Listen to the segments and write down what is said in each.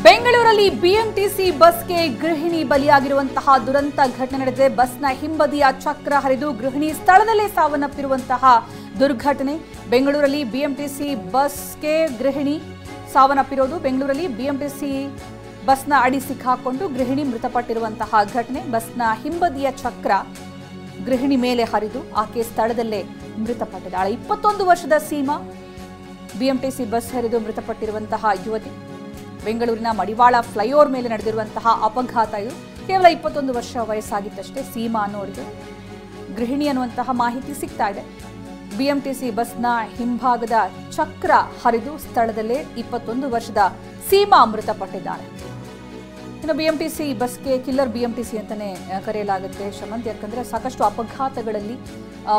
ಬೆಂಗಳೂರಲ್ಲಿ ಬಿಎಂಟಿಸಿ ಬಸ್ಗೆ ಗೃಹಿಣಿ ಬಲಿಯಾಗಿರುವಂತಹ ದುರಂತ ಘಟನೆ ನಡೆದಿದೆ. ಬಸ್ನ ಹಿಂಬದಿಯ ಚಕ್ರ ಹರಿದು ಗೃಹಿಣಿ ಸ್ಥಳದಲ್ಲೇ ಸಾವನ್ನಪ್ಪಿರುವಂತಹ ದುರ್ಘಟನೆ. ಬೆಂಗಳೂರಲ್ಲಿ ಬಿಎಂಟಿಸಿ ಬಸ್ಗೆ ಗೃಹಿಣಿ ಸಾವನ್ನಪ್ಪಿರೋದು. ಬೆಂಗಳೂರಲ್ಲಿ ಬಿಎಂಟಿಸಿ ಬಸ್ನ ಅಡಿ ಸಿಕ್ಕಾಕೊಂಡು ಗೃಹಿಣಿ ಮೃತಪಟ್ಟಿರುವಂತಹ ಘಟನೆ. ಬಸ್ನ ಹಿಂಬದಿಯ ಚಕ್ರ ಗೃಹಿಣಿ ಮೇಲೆ ಹರಿದು ಆಕೆ ಸ್ಥಳದಲ್ಲೇ ಮೃತಪಟ್ಟಿದ್ದಾಳೆ. 21 ವರ್ಷದ ಸೀಮಾ ಬಿಎಂಟಿಸಿ ಬಸ್ ಹರಿದು ಮೃತಪಟ್ಟಿರುವಂತಹ ಯುವತಿ. ಬೆಂಗಳೂರಿನ ಮಡಿವಾಳ ಫ್ಲೈಓವರ್ ಮೇಲೆ ನಡೆದಿರುವಂತಹ ಅಪಘಾತ ಇದು. ಕೇವಲ 21 ವರ್ಷ ವಯಸ್ಸಾಗಿತ್ತಷ್ಟೇ ಸೀಮಾ ಅನ್ನೋರಿಗೆ. ಗೃಹಿಣಿ ಅನ್ನುವಂತಹ ಮಾಹಿತಿ ಸಿಗ್ತಾ ಇದೆ. ಬಿಎಂಟಿಸಿ ಬಸ್ನ ಹಿಂಭಾಗದ ಚಕ್ರ ಹರಿದು ಸ್ಥಳದಲ್ಲೇ 21 ವರ್ಷದ ಸೀಮಾ ಮೃತಪಟ್ಟಿದ್ದಾರೆ. ಇನ್ನು ಬಿಎಂಟಿಸಿ ಬಸ್ಗೆ ಕಿಲ್ಲರ್ ಬಿಎಂಟಿಸಿ ಅಂತಾನೆ ಕರೆಯಲಾಗುತ್ತೆ ಶ್ರಮಂತ್. ಯಾಕಂದ್ರೆ ಸಾಕಷ್ಟು ಅಪಘಾತಗಳಲ್ಲಿ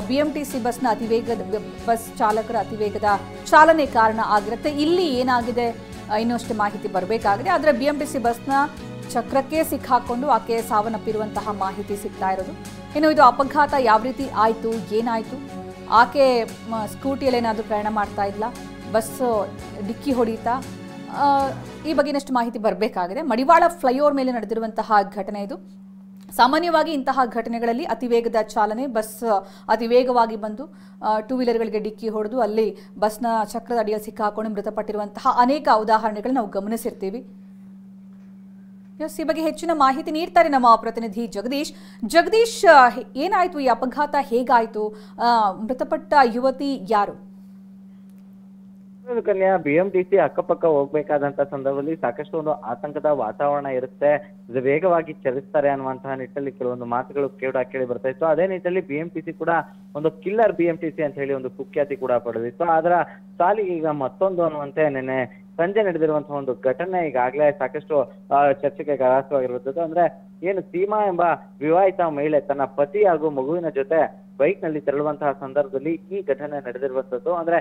ಬಿಎಂಟಿಸಿ ಬಸ್ನ ಅತಿವೇಗದ ಬಸ್ ಚಾಲಕರ ಅತಿವೇಗದ ಚಾಲನೆ ಕಾರಣ ಆಗಿರುತ್ತೆ. ಇಲ್ಲಿ ಏನಾಗಿದೆ ಇನ್ನಷ್ಟು ಮಾಹಿತಿ ಬರಬೇಕಾಗಿದೆ. ಆದರೆ ಬಿಎಂಟಿಸಿ ಬಸ್ನ ಚಕ್ರಕ್ಕೆ ಸಿಕ್ಕಾಕೊಂಡು ಆಕೆ ಸಾವನ್ನಪ್ಪಿರುವಂತಹ ಮಾಹಿತಿ ಸಿಗ್ತಾ ಇರೋದು. ಇನ್ನು ಇದು ಅಪಘಾತ ಯಾವ ರೀತಿ ಆಯಿತು, ಏನಾಯಿತು, ಆಕೆ ಸ್ಕೂಟಿಯಲ್ಲಿ ಏನಾದರೂ ಪ್ರಯಾಣ ಮಾಡ್ತಾ ಇಲ್ಲ, ಬಸ್ ಡಿಕ್ಕಿ ಹೊಡೀತಾ, ಈ ಬಗ್ಗೆನಷ್ಟು ಮಾಹಿತಿ ಬರಬೇಕಾಗಿದೆ. ಮಡಿವಾಳ ಫ್ಲೈಓವರ್ ಮೇಲೆ ನಡೆದಿರುವಂತಹ ಘಟನೆ ಇದು. ಸಾಮಾನ್ಯವಾಗಿ ಇಂತಹ ಘಟನೆಗಳಲ್ಲಿ ಅತಿವೇಗದ ಚಾಲನೆ, ಬಸ್ ಅತಿವೇಗವಾಗಿ ಬಂದು ಟೂ ವೀಲರ್ಗಳಿಗೆ ಡಿಕ್ಕಿ ಹೊಡೆದು ಅಲ್ಲಿ ಬಸ್ನ ಚಕ್ರದ ಅಡಿಯಲ್ಲಿ ಸಿಕ್ಕಾಕೊಂಡು ಮೃತಪಟ್ಟಿರುವಂತಹ ಅನೇಕ ಉದಾಹರಣೆಗಳು ನಾವು ಗಮನಿಸಿರ್ತೀವಿ. ಈ ಬಗ್ಗೆ ಹೆಚ್ಚಿನ ಮಾಹಿತಿ ನೀಡ್ತಾರೆ ನಮ್ಮ ಪ್ರತಿನಿಧಿ ಜಗದೀಶ್. ಜಗದೀಶ್, ಏನಾಯ್ತು, ಈ ಅಪಘಾತ ಹೇಗಾಯ್ತು, ಮೃತಪಟ್ಟ ಯುವತಿ ಯಾರು? ಕನ್ಯಾ, ಬಿಎಂಟಿಸಿ ಅಕ್ಕಪಕ್ಕ ಹೋಗ್ಬೇಕಾದಂತ ಸಂದರ್ಭದಲ್ಲಿ ಸಾಕಷ್ಟು ಒಂದು ಆತಂಕದ ವಾತಾವರಣ ಇರುತ್ತೆ. ವೇಗವಾಗಿ ಚಲಿಸ್ತಾರೆ ಅನ್ನುವಂತಹ ನಿಟ್ಟಲ್ಲಿ ಕೆಲವೊಂದು ಮಾತುಗಳು ಕೇಳಿ ಬರ್ತಾ ಇತ್ತು. ಅದೇ ನಿಟ್ಟಲ್ಲಿ ಬಿಎಂಟಿಸಿ ಕೂಡ ಒಂದು ಕಿಲ್ಲರ್ ಬಿಎಂಟಿಸಿ ಅಂತ ಹೇಳಿ ಒಂದು ಕುಖ್ಯಾತಿ ಕೂಡ ಪಡೆದಿತ್ತು. ಅದರ ಸಾಲಿಗೆ ಈಗ ಮತ್ತೊಂದು ಅನ್ನುವಂತೆ ನಿನ್ನೆ ಸಂಜೆ ನಡೆದಿರುವಂತಹ ಒಂದು ಘಟನೆ ಈಗಾಗಲೇ ಸಾಕಷ್ಟು ಚರ್ಚೆಗೆ ಗ್ರಾಸವಾಗಿರುವಂತದ್ದು. ಅಂದ್ರೆ ಏನು ಸೀಮಾ ಎಂಬ ವಿವಾಹಿತ ಮಹಿಳೆ ತನ್ನ ಪತಿ ಹಾಗೂ ಮಗುವಿನ ಜೊತೆ ಬೈಕ್ ನಲ್ಲಿ ತೆರಳುವಂತಹ ಸಂದರ್ಭದಲ್ಲಿ ಈ ಘಟನೆ ನಡೆದಿರುವಂತದ್ದು. ಅಂದ್ರೆ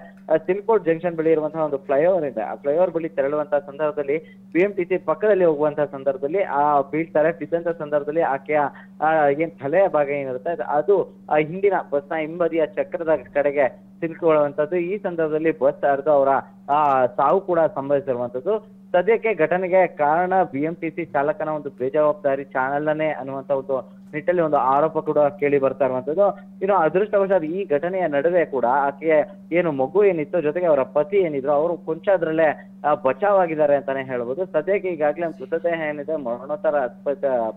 ಸಿಲ್ಕೋಟ್ ಜಂಕ್ಷನ್ ಬಳಿ ಇರುವಂತಹ ಒಂದು ಫ್ಲೈಓವರ್ ಇದೆ. ಆ ಫ್ಲೈಓವರ್ ಬಳಿ ತೆರಳುವಂತಹ ಸಂದರ್ಭದಲ್ಲಿ ಬಿಎಂಟಿಸಿ ಪಕ್ಕದಲ್ಲಿ ಹೋಗುವಂತಹ ಸಂದರ್ಭದಲ್ಲಿ ಬೀಳ್ತಾರೆ. ಬಿದ್ದಂತಹ ಸಂದರ್ಭದಲ್ಲಿ ಆಕೆಯ ಏನ್ ತಲೆಯ ಭಾಗ ಏನಿರುತ್ತೆ ಅದು ಹಿಂದಿನ ಬಸ್ನ ಹಿಂಬದಿಯ ಚಕ್ರದ ಕಡೆಗೆ ಸಿಲುಕೊಳ್ಳುವಂತದ್ದು. ಈ ಸಂದರ್ಭದಲ್ಲಿ ಬಸ್ ಹರಿದು ಅವರ ಸಾವು ಕೂಡ ಸಂಭವಿಸಿರುವಂತದ್ದು. ಸದ್ಯಕ್ಕೆ ಘಟನೆಗೆ ಕಾರಣ ಬಿಎಂಟಿಸಿ ಚಾಲಕನ ಒಂದು ಬೇಜವಾಬ್ದಾರಿ ಚಾಲನೆ ಅನ್ನುವಂತ ಒಂದು ನಿಟ್ಟಲ್ಲಿ ಒಂದು ಆರೋಪ ಕೂಡ ಕೇಳಿ ಬರ್ತಾ ಇರುವಂತದ್ದು. ಇನ್ನು ಅದೃಷ್ಟವಶಾತ್ ಈ ಘಟನೆಯ ನಡುವೆ ಕೂಡ ಆಕೆ ಏನು ಮಗು ಏನಿತ್ತು, ಜೊತೆಗೆ ಅವರ ಪತಿ ಏನಿದ್ರು, ಅವರು ಕೊಂಚ ಅದ್ರಲ್ಲೇ ಬಚಾವಾಗಿದ್ದಾರೆ ಅಂತಾನೆ ಹೇಳ್ಬೋದು. ಸದ್ಯಕ್ಕೆ ಈಗಾಗಲೇ ಮೃತದೇಹ ಏನಿದೆ ಮರಣೋತ್ತರ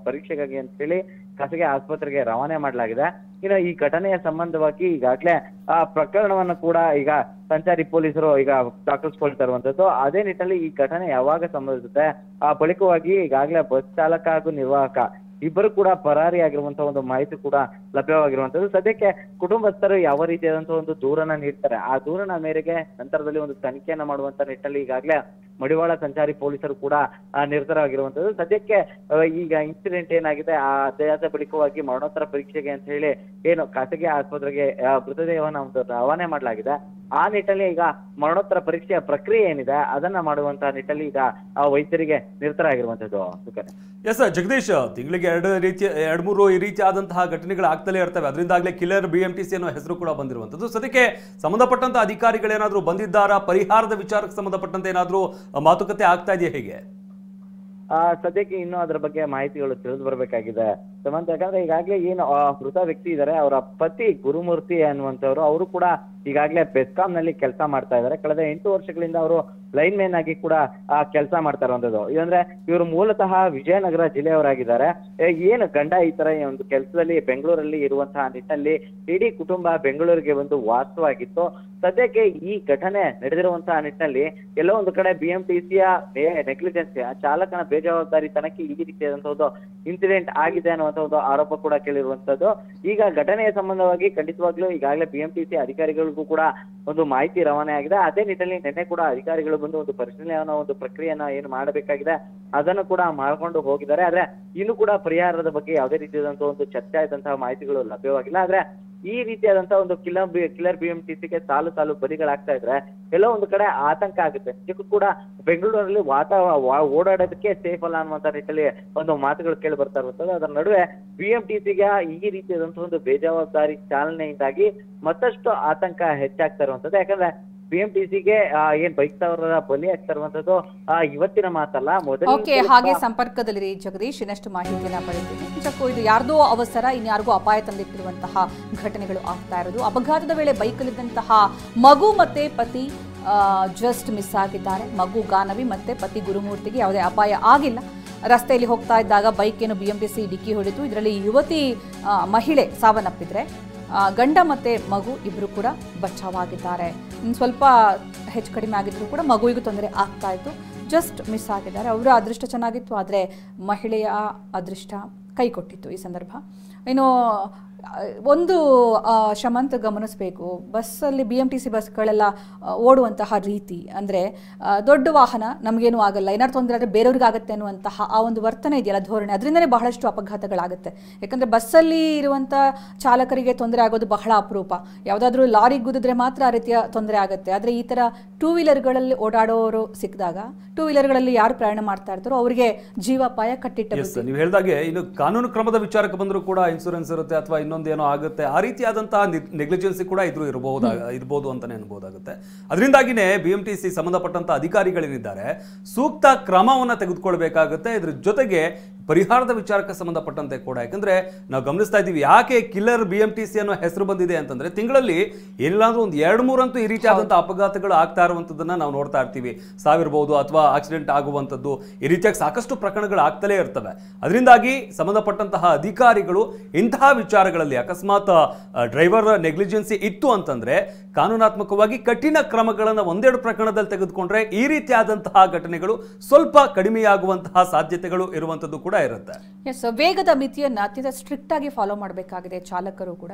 ಪರೀಕ್ಷೆಗಾಗಿ ಅಂತ ಹೇಳಿ ಖಾಸಗಿ ಆಸ್ಪತ್ರೆಗೆ ರವಾನೆ ಮಾಡಲಾಗಿದೆ. ಇನ್ನು ಈ ಘಟನೆಯ ಸಂಬಂಧವಾಗಿ ಈಗಾಗಲೇ ಆ ಪ್ರಕರಣವನ್ನು ಕೂಡ ಈಗ ಸಂಚಾರಿ ಪೊಲೀಸರು ಈಗ ದಾಖಲಿಸಿಕೊಳ್ತಾ ಇರುವಂತದ್ದು. ಅದೇ ನಿಟ್ಟಿನಲ್ಲಿ ಈ ಘಟನೆ ಯಾವಾಗ ಸಂಭವಿಸುತ್ತೆ, ಆ ಬಳಿಕವಾಗಿ ಈಗಾಗಲೇ ಬಸ್ ಚಾಲಕ ಹಾಗೂ ನಿರ್ವಾಹಕ ಇಬ್ಬರು ಕೂಡ ಪರಾರಿಯಾಗಿರುವಂತಹ ಒಂದು ಮಾಹಿತಿ ಕೂಡ ಲಭ್ಯವಾಗಿರುವಂತದ್ದು. ಸದ್ಯಕ್ಕೆ ಕುಟುಂಬಸ್ಥರು ಯಾವ ರೀತಿಯಾದಂತಹ ಒಂದು ದೂರನ್ನ ನೀಡ್ತಾರೆ, ಆ ದೂರನ ಮೇರೆಗೆ ನಂತರದಲ್ಲಿ ಒಂದು ತನಿಖೆಯನ್ನ ಮಾಡುವಂತ ನಿಟ್ಟಲ್ಲಿ ಈಗಾಗಲೇ ಮಡಿವಾಳ ಸಂಚಾರಿ ಪೊಲೀಸರು ಕೂಡ ನಿರತರಾಗಿರುವಂತದ್ದು. ಸದ್ಯಕ್ಕೆ ಈಗ ಇನ್ಸಿಡೆಂಟ್ ಏನಾಗಿದೆ ಆ ದೇಹದ ಬಳಿಕವಾಗಿ ಮರಣೋತ್ತರ ಪರೀಕ್ಷೆಗೆ ಅಂತ ಹೇಳಿ ಏನು ಖಾಸಗಿ ಆಸ್ಪತ್ರೆಗೆ ಮೃತದೇಹವನ್ನು ಒಂದು ರವಾನೆ ಮಾಡಲಾಗಿದೆ. ಆ ನಿಟ್ಟಲ್ಲಿ ಈಗ ಮರಣೋತ್ತರ ಪರೀಕ್ಷೆಯ ಪ್ರಕ್ರಿಯೆ ಏನಿದೆ ಅದನ್ನ ಮಾಡುವಂತಹ ನಿಟ್ಟಲ್ಲಿ ಈಗ ವೈದ್ಯರಿಗೆ ನಿರತರಾಗಿರುವಂತದ್ದು. ಎಸ್ ಜಗದೀಶ್, ತಿಂಗಳಿಗೆ ಎರಡು ಮೂರು ಈ ರೀತಿಯಾದಂತಹ ಘಟನೆಗಳು ಆಗ್ತಲೇ ಇರ್ತವೆ. ಅದರಿಂದಾಗಲೇ ಕಿಲ್ಲರ್ ಬಿಎಂಟಿಸಿ ಅನ್ನೋ ಹೆಸರು ಕೂಡ ಬಂದಿರುವಂತದ್ದು. ಸದ್ಯಕ್ಕೆ ಸಂಬಂಧಪಟ್ಟಂತ ಅಧಿಕಾರಿಗಳೇನಾದ್ರೂ ಬಂದಿದ್ದಾರಾ? ಪರಿಹಾರದ ವಿಚಾರಕ್ಕೆ ಸಂಬಂಧಪಟ್ಟಂತೆ ಏನಾದ್ರೂ ಮಾತುಕತೆ ಆಗ್ತಾ ಇದೆಯಾ? ಹೇಗೆ ಸದ್ಯಕ್ಕೆ ಇನ್ನೂ ಅದರ ಬಗ್ಗೆ ಮಾಹಿತಿಗಳು ತಿಳಿದು ಬರ್ಬೇಕಾಗಿದೆ ಸುಮಂತ್. ಯಾಕಂದ್ರೆ ಈಗಾಗಲೇ ಏನು ಮೃತ ವ್ಯಕ್ತಿ ಇದ್ದಾರೆ, ಅವರ ಪತಿ ಗುರುಮೂರ್ತಿ ಅನ್ನುವಂಥವ್ರು, ಅವರು ಕೂಡ ಈಗಾಗಲೇ ಬೆಸ್ಕಾಂ ನಲ್ಲಿ ಕೆಲಸ ಮಾಡ್ತಾ ಇದ್ದಾರೆ. ಕಳೆದ 8 ವರ್ಷಗಳಿಂದ ಅವರು ಲೈನ್ ಮ್ಯಾನ್ ಆಗಿ ಕೂಡ ಕೆಲಸ ಮಾಡ್ತಾ ಇರುವಂತದ್ದು. ಇದಂದ್ರೆ ಇವರು ಮೂಲತಃ ವಿಜಯನಗರ ಜಿಲ್ಲೆಯವರಾಗಿದ್ದಾರೆ. ಏನು ಗಂಡ ಈ ತರ ಒಂದು ಕೆಲಸದಲ್ಲಿ ಬೆಂಗಳೂರಲ್ಲಿ ಇರುವಂತಹ ನಿಟ್ಟಿನಲ್ಲಿ ಇಡೀ ಕುಟುಂಬ ಬೆಂಗಳೂರಿಗೆ ಒಂದು ವಾಸವಾಗಿತ್ತು. ಸದ್ಯಕ್ಕೆ ಈ ಘಟನೆ ನಡೆದಿರುವಂತಹ ನಿಟ್ಟಿನಲ್ಲಿ ಎಲ್ಲೋ ಒಂದು ಕಡೆ ಬಿಎಂಟಿಸಿಯ ನೆಗ್ಲಿಜೆನ್ಸ್, ಚಾಲಕನ ಬೇಜವಾಬ್ದಾರಿತನಕ್ಕೆ ಈ ರೀತಿಯಾದಂತಹ ಒಂದು ಇನ್ಸಿಡೆಂಟ್ ಆಗಿದೆ ಅನ್ನುವಂತ ಒಂದು ಆರೋಪ ಕೂಡ ಕೇಳಿರುವಂತದ್ದು. ಈಗ ಘಟನೆಯ ಸಂಬಂಧವಾಗಿ ಖಂಡಿತವಾಗ್ಲೂ ಈಗಾಗಲೇ ಬಿಎಂಟಿಸಿ ಅಧಿಕಾರಿಗಳಿಗೂ ಕೂಡ ಒಂದು ಮಾಹಿತಿ ರವಾನೆ ಆಗಿದೆ. ಅದೇ ನಿಟ್ಟಿನಲ್ಲಿ ನಿನ್ನೆ ಕೂಡ ಅಧಿಕಾರಿಗಳು ಬಂದು ಒಂದು ಪರಿಶೀಲನೆ ಅನ್ನೋ ಒಂದು ಪ್ರಕ್ರಿಯೆಯನ್ನ ಏನು ಮಾಡಬೇಕಾಗಿದೆ ಅದನ್ನು ಕೂಡ ಮಾಡ್ಕೊಂಡು ಹೋಗಿದ್ದಾರೆ. ಆದ್ರೆ ಇನ್ನು ಕೂಡ ಪರಿಹಾರದ ಬಗ್ಗೆ ಯಾವುದೇ ರೀತಿಯಾದಂತಹ ಒಂದು ಚರ್ಚೆ ಆದಂತಹ ಮಾಹಿತಿಗಳು ಲಭ್ಯವಾಗಿಲ್ಲ. ಆದ್ರೆ ಈ ರೀತಿಯಾದಂತಹ ಒಂದು ಕಿಲ್ಲರ್ ಬಿಎಂಟಿಸಿಗೆ ಸಾಲು ಬಲಿಗಳಾಗ್ತಾ ಇದ್ರೆ ಎಲ್ಲೋ ಒಂದು ಕಡೆ ಆತಂಕ ಆಗುತ್ತೆ. ನಿಜಕ್ಕೂ ಕೂಡ ಬೆಂಗಳೂರಲ್ಲಿ ಓಡಾಡೋದಕ್ಕೆ ಸೇಫ್ ಅಲ್ಲ ಅನ್ನುವಂತ ನಿಟ್ಟಿನಲ್ಲಿ ಒಂದು ಮಾತುಗಳು ಕೇಳಿ ಬರ್ತಾ ಇರುತ್ತದೆ. ಅದರ ನಡುವೆ ಬಿಎಂಟಿಸಿಗೆ ಈ ರೀತಿಯಾದಂತಹ ಒಂದು ಬೇಜವಾಬ್ದಾರಿ ಚಾಲನೆಯಿಂದಾಗಿ ಮತ್ತಷ್ಟು ಆತಂಕ ಹೆಚ್ಚಾಗ್ತಾ ಇರುವಂತದ್ದು. ಯಾಕಂದ್ರೆ BMTCಗೆ ಏನ್ ಬೈಕ್ ಸವಾರರ ಬಲಿ ಆಗ್ತಾ ಇರುವಂತದ್ದು ಇವತ್ತಿನ ಮಾತಲ್ಲ, ಓಕೆ, ಹಾಗೆ ಸಂಪರ್ಕದಲ್ಲಿ ಜಗದೀಶ್ ಇನ್ನಷ್ಟು ಮಾಹಿತಿಯನ್ನ ಪಡೆದಿದ್ದೀನಿ. ನಿಜಕ್ಕೂ ಇದು ಯಾರ್ದೋ ಅವಸರ, ಇನ್ಯಾರಿಗೂ ಅಪಾಯ ತಂದಿಟ್ಟಿರುವಂತಹ ಘಟನೆಗಳು ಆಗ್ತಾ ಇರೋದು. ಅಪಘಾತದ ವೇಳೆ ಬೈಕಲ್ಲಿದ್ದಂತಹ ಮಗು ಮತ್ತೆ ಪತಿ ಜಸ್ಟ್ ಮಿಸ್ ಆಗಿದ್ದಾರೆ. ಮಗು ಗಾನವಿ ಮತ್ತೆ ಪತಿ ಗುರುಮೂರ್ತಿಗೆ ಯಾವುದೇ ಅಪಾಯ ಆಗಿಲ್ಲ. ರಸ್ತೆಯಲ್ಲಿ ಹೋಗ್ತಾ ಇದ್ದಾಗ ಬೈಕ್ ಏನು BMTC ಡಿಕ್ಕಿ ಹೊಡೆಯಿತು. ಇದರಲ್ಲಿ ಯುವತಿ ಮಹಿಳೆ ಸಾವನ್ನಪ್ಪಿದ್ರೆ, ಗಂಡ ಮತ್ತೆ ಮಗು ಇಬ್ರು ಕೂಡ ಬಚಾವಾಗಿದ್ದಾರೆ. ಸ್ವಲ್ಪ ಹೆಚ್ಚು ಕಡಿಮೆ ಆಗಿದ್ರು ಕೂಡ ಮಗುವಿಗೂ ತೊಂದರೆ ಆಗ್ತಾ ಇತ್ತು. ಜಸ್ಟ್ ಮಿಸ್ ಆಗಿದ್ದಾರೆ. ಅವರ ಅದೃಷ್ಟ ಚೆನ್ನಾಗಿತ್ತು, ಆದರೆ ಮಹಿಳೆಯ ಅದೃಷ್ಟ ಕೈ ಕೊಟ್ಟಿತ್ತು ಈ ಸಂದರ್ಭ. ಇನ್ನು ಒಂದು ಶಮಂತ್ ಗಮನಿಸಬೇಕು, ಬಸ್ಸಲ್ಲಿ BMTC ಬಸ್ಗಳೆಲ್ಲ ಓಡುವಂತಹ ರೀತಿ ಅಂದರೆ ದೊಡ್ಡ ವಾಹನ ನಮಗೇನು ಆಗಲ್ಲ, ಏನಾದ್ರು ತೊಂದರೆ ಆದರೆ ಬೇರೆಯವ್ರಿಗೆ ಆಗುತ್ತೆ ಅನ್ನುವಂತಹ ಆ ಒಂದು ವರ್ತನೆ ಇದೆಯಲ್ಲ, ಧೋರಣೆ, ಅದರಿಂದನೇ ಬಹಳಷ್ಟು ಅಪಘಾತಗಳಾಗುತ್ತೆ. ಯಾಕಂದರೆ ಬಸ್ಸಲ್ಲಿ ಇರುವಂಥ ಚಾಲಕರಿಗೆ ತೊಂದರೆ ಆಗೋದು ಬಹಳ ಅಪರೂಪ. ಯಾವುದಾದ್ರೂ ಲಾರಿಗೆ ಗುದ್ದಿದ್ರೆ ಮಾತ್ರ ಆ ರೀತಿಯ ತೊಂದರೆ ಆಗುತ್ತೆ. ಆದರೆ ಈ ಥರ 2 ವೀಲರ್ಗಳಲ್ಲಿ ಓಡಾಡೋರು ಸಿಕ್ಕಿದಾಗ, 2 ವೀಲರ್ಗಳಲ್ಲಿ ಯಾರು ಪ್ರಯಾಣ ಮಾಡ್ತಾ ಇರ್ತಾರೋ ಅವರಿಗೆ ಜೀವಾಪಾಯ ಕಟ್ಟಿಟ್ಟ. ನೀವು ಹೇಳಿದಾಗೆ ಇನ್ನು ಕಾನೂನು ಕ್ರಮದ ವಿಚಾರಕ್ಕೆ ಬಂದರೂ ಕೂಡ ಇನ್ಸೂರೆನ್ಸ್ ಇರುತ್ತೆ ಅಥವಾ ಇನ್ನೊಂದೇನೋ ಆಗುತ್ತೆ, ಆ ರೀತಿಯಾದಂತಹ ನೆಗ್ಲಿಜೆನ್ಸಿ ಕೂಡ ಇರ್ಬೋದು ಅಂತಾನೆ ಅನ್ಬೋದಾಗುತ್ತೆ. ಅದರಿಂದಾಗಿನೇ BMTC ಸಂಬಂಧಪಟ್ಟಂತ ಅಧಿಕಾರಿಗಳೇನಿದ್ದಾರೆ ಸೂಕ್ತ ಕ್ರಮವನ್ನು ತೆಗೆದುಕೊಳ್ಬೇಕಾಗುತ್ತೆ. ಇದ್ರ ಜೊತೆಗೆ ಪರಿಹಾರದ ವಿಚಾರಕ್ಕೆ ಸಂಬಂಧಪಟ್ಟಂತೆ ಕೂಡ, ಯಾಕಂದ್ರೆ ನಾವು ಗಮನಿಸ್ತಾ ಇದ್ದೀವಿ ಯಾಕೆ ಕಿಲ್ಲರ್ BMTC ಅನ್ನೋ ಹೆಸರು ಬಂದಿದೆ ಅಂತಂದ್ರೆ, ತಿಂಗಳಲ್ಲಿ ಏನಿಲ್ಲಾಂದ್ರೂ ಒಂದು 2-3 ಅಂತೂ ಈ ರೀತಿಯಾದಂತಹ ಅಪಘಾತಗಳು ಆಗ್ತಾ ಇರುವಂತದನ್ನ ನಾವು ನೋಡ್ತಾ ಇರ್ತೀವಿ. ಸಾವಿರಬಹುದು ಅಥವಾ ಆಕ್ಸಿಡೆಂಟ್ ಆಗುವಂಥದ್ದು, ಈ ರೀತಿಯಾಗಿ ಸಾಕಷ್ಟು ಪ್ರಕರಣಗಳು ಆಗ್ತಲೇ ಇರ್ತವೆ. ಅದರಿಂದಾಗಿ ಸಂಬಂಧಪಟ್ಟಂತಹ ಅಧಿಕಾರಿಗಳು ಇಂತಹ ವಿಚಾರಗಳಲ್ಲಿ ಅಕಸ್ಮಾತ್ ಡ್ರೈವರ್ ನೆಗ್ಲಿಜೆನ್ಸಿ ಇತ್ತು ಅಂತಂದ್ರೆ ಕಾನೂನಾತ್ಮಕವಾಗಿ ಕಠಿಣ ಕ್ರಮಗಳನ್ನು ಒಂದೆರಡು ಪ್ರಕರಣದಲ್ಲಿ ತೆಗೆದುಕೊಂಡ್ರೆ ಈ ರೀತಿಯಾದಂತಹ ಘಟನೆಗಳು ಸ್ವಲ್ಪ ಕಡಿಮೆಯಾಗುವಂತಹ ಸಾಧ್ಯತೆಗಳು ಇರುವಂತದ್ದು ಕೂಡ ಇರುತ್ತೆ. ವೇಗದ ಮಿತಿಯನ್ನ ಅತ್ಯಂತ ಸ್ಟ್ರಿಕ್ಟ್ ಆಗಿ ಫಾಲೋ ಮಾಡಬೇಕಾಗಿದೆ ಚಾಲಕರು ಕೂಡ.